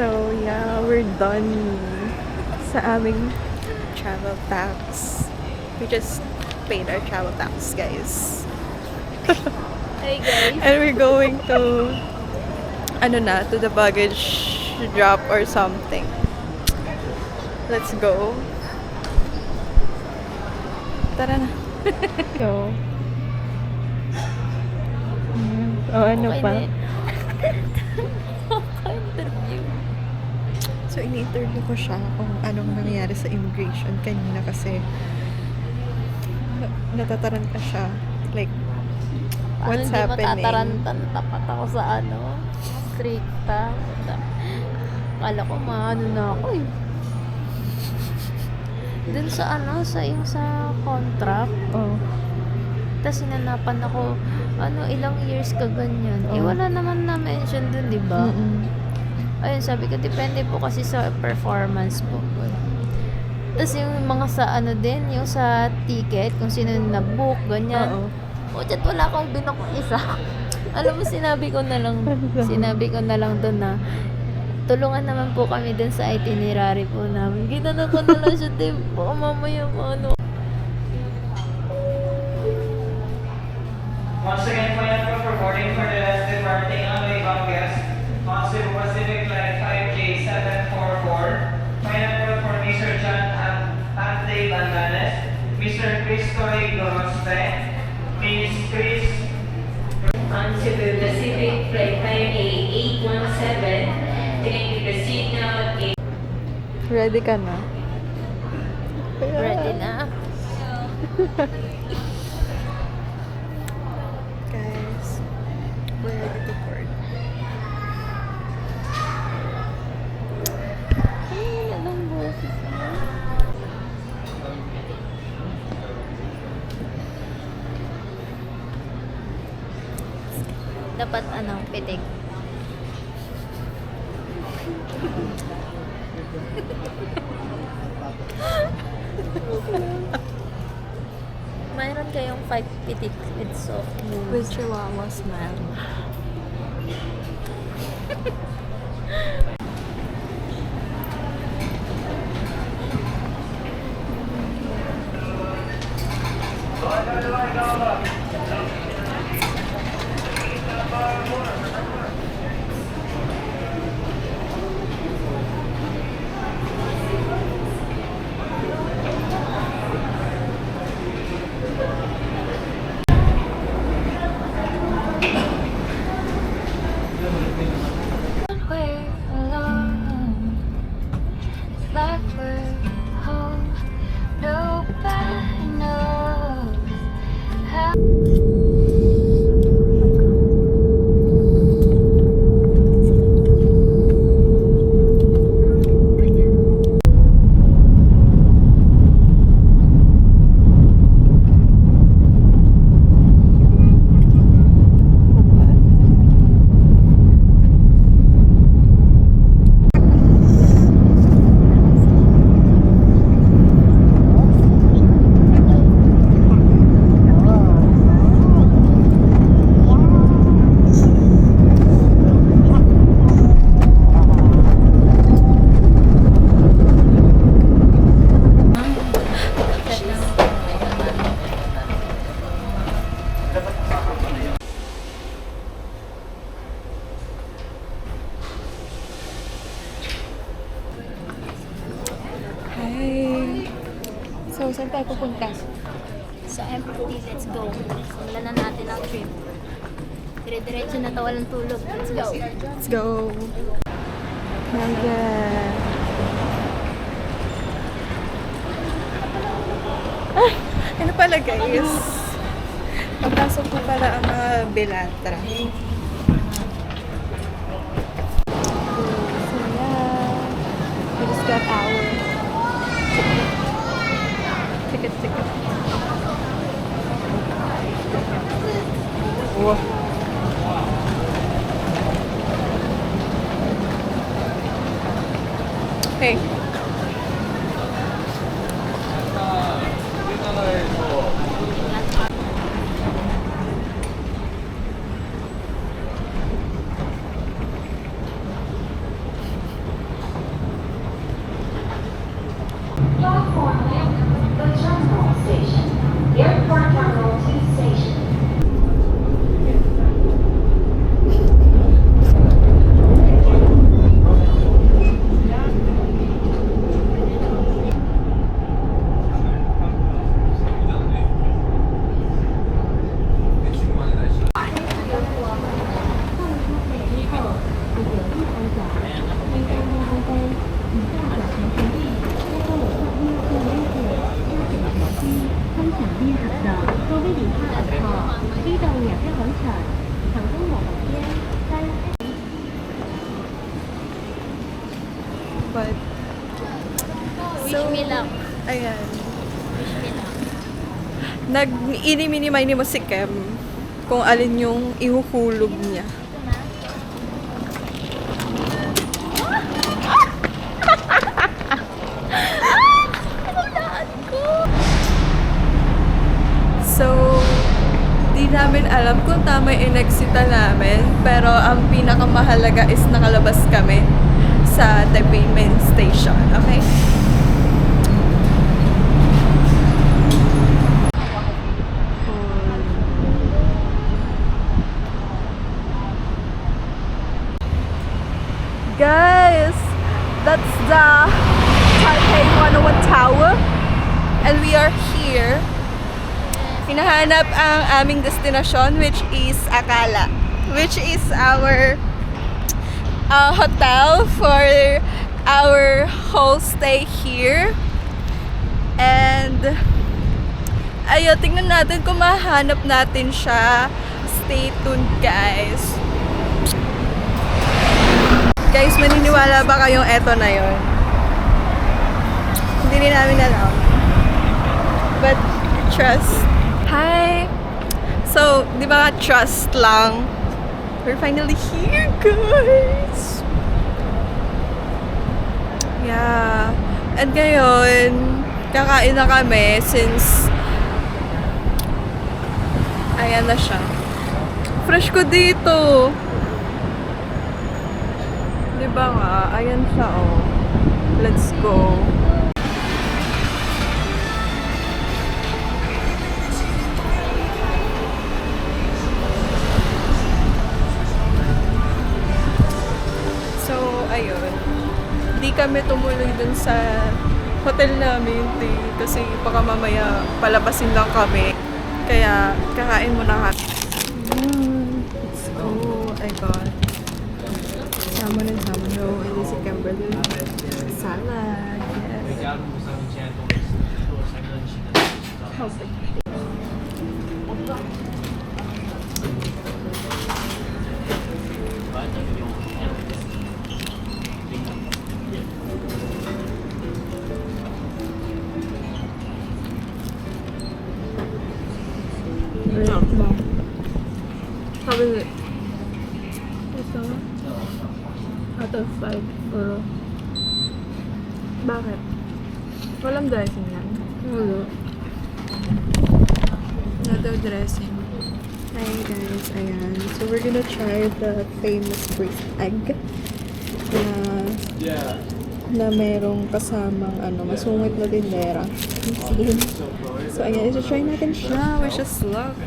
So, yeah, we're done sa aming travel tax. We just paid our travel tax, guys. Hey guys. And we're going to, to the baggage drop or something. Let's go. Tara na. So, ano pa? Interview. So, ini-interview ko siya kung anong nangyayari sa immigration kanina kasi natataran ka siya. Like, what's happening? Hindi matatarantan. Tapat ako sa stricta. Kala ko maano na ako eh. Dun sa yung sa contract. Oh. Tapos sinanapan ako, ilang years ka ganyan. Oh. Eh, wala naman na-mention dun, di ba? Mm-mm. Ayun, sabi ko, depende po kasi sa performance po. Tapos yung mga sa din, yung sa ticket, kung sino na-book, ganyan. Oo. O, dyan wala akong binook isa. Alam mo, sinabi ko na lang doon na, tulungan naman po kami dun sa itinerary po namin. Ginano ko na lang siya, di ba? Mamaya Once again, plan for boarding for the last departing on the inbound guest. Cebu Pacific Flight 5J744. Final for Mr. John Ante Bandanes, Mr. Cristoy Gorospe, Miss Chris. On Cebu Pacific Flight 5A817, connecting the signal in Ready ka na? Ready na. Guys, we're ready to board. Ay, anong boses mo? Dapat pitik. Mayroon kayong 5 pitik with soft moves. With Chihuahua smile. We're alone, like we're home. Nobody knows how. Hi! So, saan tayo pupunta? Sa MRT, let's go. Simulan na natin ang trip. Dire-diretso na to, walang tulog. Let's go. Let's go! Maya! Ay! Ano pala guys? Papasok po pala ang mga Belatra. So yeah, we just got our ticket. Wow. Hey. But, Wish me luck. ayan. Wish me luck. Nag-ini-mini-mini mo si Kem kung alin yung ihuhulog niya. So, di namin alam kung tama yung in-exita namin, pero ang pinakamahalaga is nakalabas kami sa Taipei Main Station, okay? Guys, that's the Taipei 101 Tower, and we are here. Hinahanap ang aming destinasyon, which is Akala, which is our hotel for our whole stay here. And ayun, tingnan natin kung mahanap natin siya. Stay tuned, guys. Guys, maniniwala ba kayong eto na yon? Hindi rin namin alam. But, trust. Hi! So, di ba trust lang? We're finally here, guys! Yeah. And ngayon, kakain na kami since ayan na siya. Fresh ko dito! Diba nga? Ayan siya, oh. Let's go. So, ayun. Di kami tumuloy dun sa hotel namin, kasi baka mamaya palabasin lang kami. Kaya, kakain muna kami. Let's go. I got salmon and salmon roll, and this is Kimberly salad. Yes. How's it? How is it? Ito. Out of 5 euro. Bakit? Walang dressing yan. Wala. Not the dressing. Hi guys, ayan. So we're gonna try the famous braised egg na merong kasamang masungit na tindera. So ayan, ito-try natin siya. Wish us luck.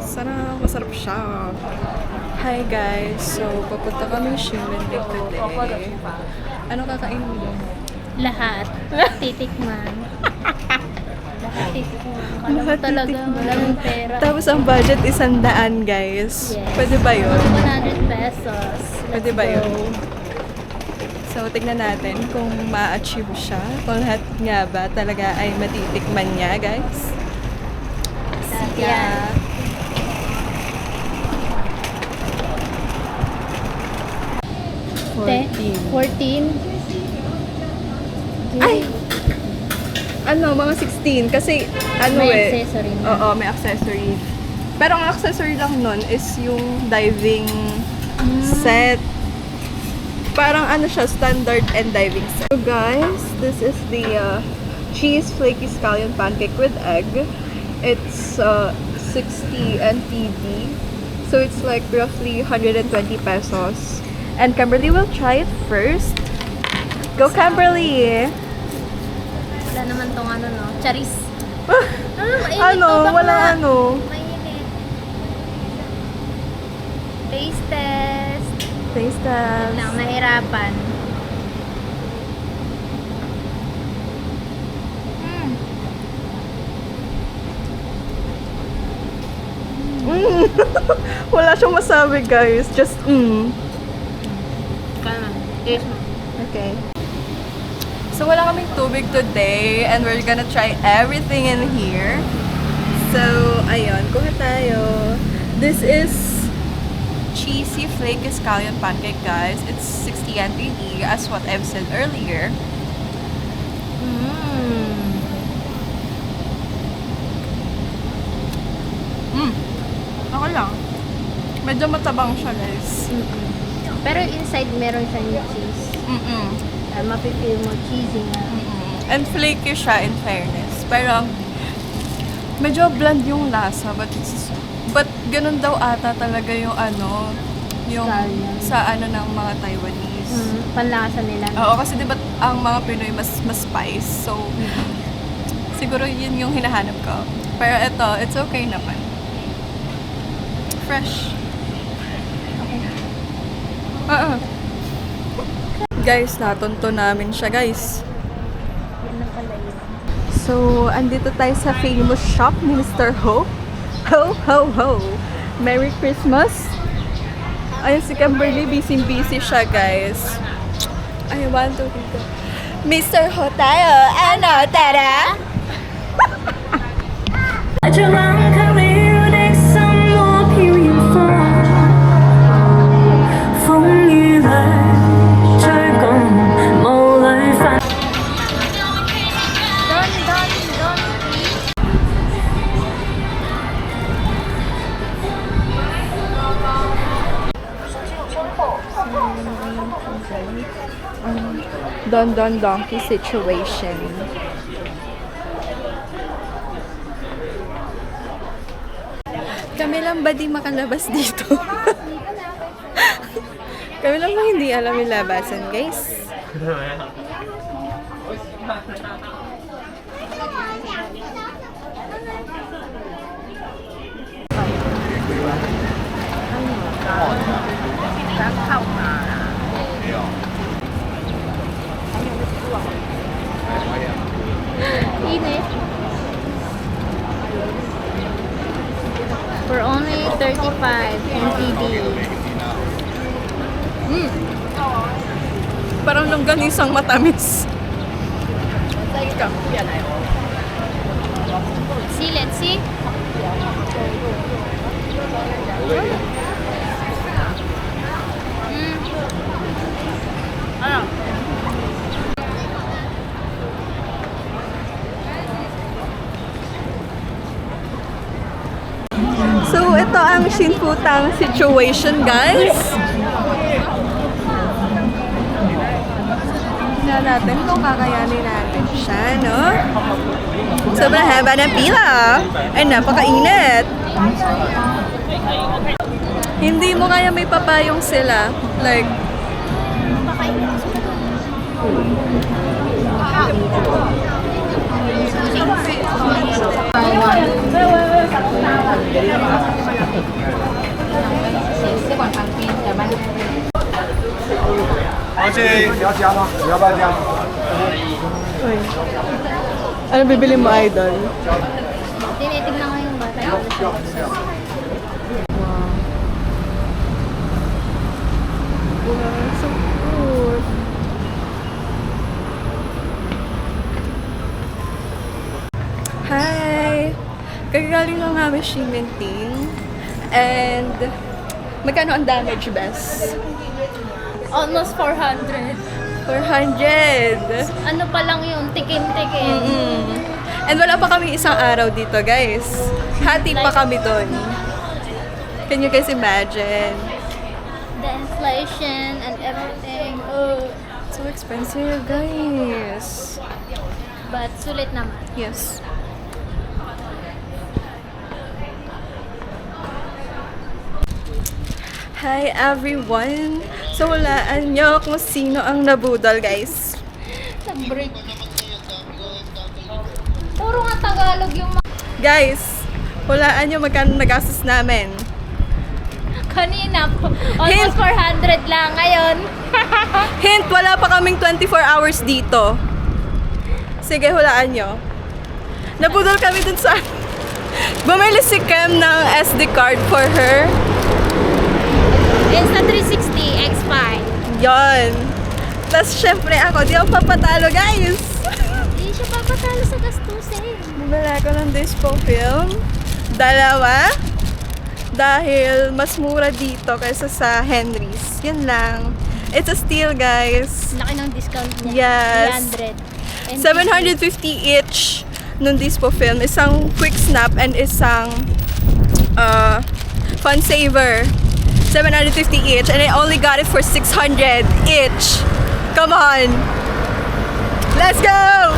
Sana masarap siya. Hi guys, so papunta kami Shinmendig today. Ano kakainin mo doon? Lahat. Titikman. Lahat titikman. Alam mo talaga, walang pera. Tapos ang budget is 100, guys. Yes. Pwede ba yun? 100 pesos. Pwede ba yun? So, tignan natin kung ma-achieve siya. Kung lahat nga ba talaga ay matitikman niya, guys. Yeah. Te, 14. Ay! Mga 16. Kasi, May accessory na. Oo, may accessory. Pero ang accessory lang nun is yung diving set. Parang siya, standard and diving set. So guys, this is the cheese flaky scallion pancake with egg. It's 60 NTD. So it's like roughly 120 pesos. And Kimberly will try it first. Go Kimberly! Wala naman tong no? Charis. Mainit to, baka Wala mainit. Taste test. Taste test. Lang, nahirapan. Wala siyang masabi, guys. Just, Kaya, taste mo. Okay. So, wala kaming tubig today and we're gonna try everything in here. So, ayun. Kuha tayo. This is cheesy flake scallion pancake, guys. It's 60 NTD, as what I've said earlier. Okay lang. Medyo matabang siya, guys. Pero inside meron siyang cheese. Mapipil mo cheesy nga. And flaky siya, in fairness. Pero, medyo bland yung lasa. But ganun daw ata talaga yung ano, yung Scallion. sa ano ng mga Taiwanese. Panlasa nila. Oo, kasi diba ang mga Pinoy mas spice. So, siguro yun yung hinahanap ko. Pero ito, it's okay naman. Fresh. Guys, natunto namin siya, guys. So, andito tayo sa famous shop ni Mr. Ho. Ho, ho, ho! Merry Christmas! Ayun si Kimberly, busy-busy siya, guys. I want to dito. Mr. Ho tayo! Ano, tara? 这浪看未入的散落飘远方，风雨里追趕，霧裏繁。 Don Donkey situation. Kami lang ba di makalabas dito? Kami lang ba hindi alam yung labasan, guys? Init. For only 35 NTD. Parang longganisang matamis. See, let's see. Ano? So, ito ang Shinputang situation, guys. Tingnan natin kung kakayanin natin siya, no? Sobrang haba ng pila. Ay, napakainit. Hindi mo kaya may papayong sila. Like, uy. Ano bibili mo, idol? Tinitignan ko yung bata. Wow, so good. Hi! Kagaling lang namin Shiminting. And, magkano ang damage, Bes? Almost 400. 400! Ano pa lang yung tikim-tikim. And wala pa kami isang araw dito, guys. Hati pa kami doon. Can you guys imagine? The inflation and everything. So expensive, guys. But sulit naman. Yes. Hi everyone! So walaan nyo kung sino ang nabudol, guys. Nag-break. Puro nga Tagalog yung Guys, walaan nyo magkano nagastos namin. kanina po. Almost 400 lang ngayon. Hint, wala pa kaming 24 hours dito. Sige, hulaan nyo. Nabudol kami dun sa... Bumili si Kem ng SD card for her. Insta360 X5. Yon. Tapos syempre ako, di ako papatalo, guys. Hindi siya papatalo sa gastusin. Bumili ako ng dispo film. 2. Dahil mas mura dito kaysa sa Henry's. Yun lang. It's a steal, guys. Laki ng discount niya. Yes. 300. And 750 each nung Dispo film. Isang quick snap and isang fun saver. 750 each. And I only got it for 600 each. Come on! Let's go!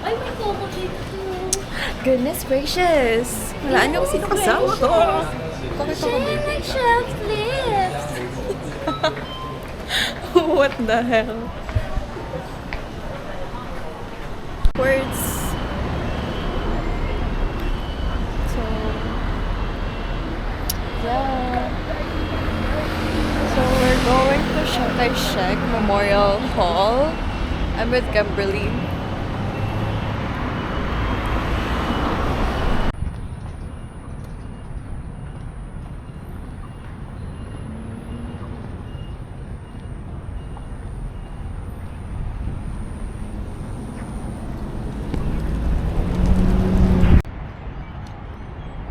Ay, may coco dito. Goodness gracious! Wala nyo sino kasama ko. Share my shelf lips. What the hell? Words. So, yeah. So, we're going to Shanghai Shek Memorial Hall. I'm with Kimberly.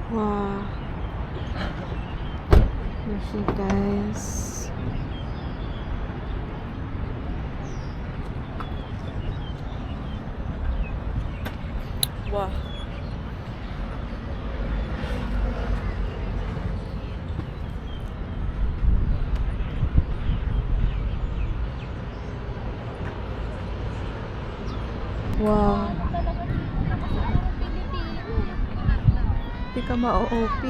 Wow. Here she guys. Wow. Wow. Hindi ka ma-OP.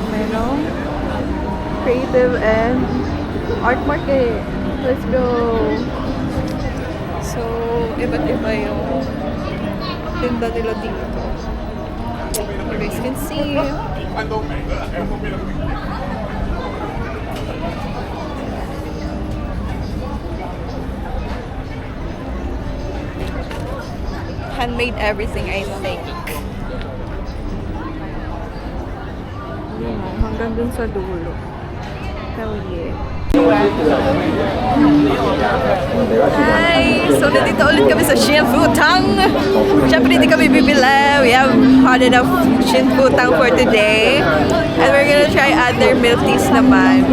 Merong creative and art market. Let's go! So, iba't iba yung tinda nila dito. You guys can see. Handmade everything, I think. Yun, hanggang dun sa dulo. Hell yeah. Hi! So, nandito ulit kami sa Shinfutang. Siyempre, hindi kami bibili. We have had enough Shinfutang for today. And we're gonna try other milk teas naman.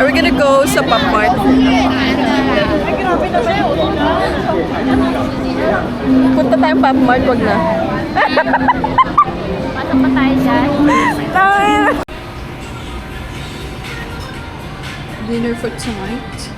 Are we gonna go sa Pop Mart? Punta tayong Pop Mart, wag na. Pasok pa tayo dyan. Dinner for tonight.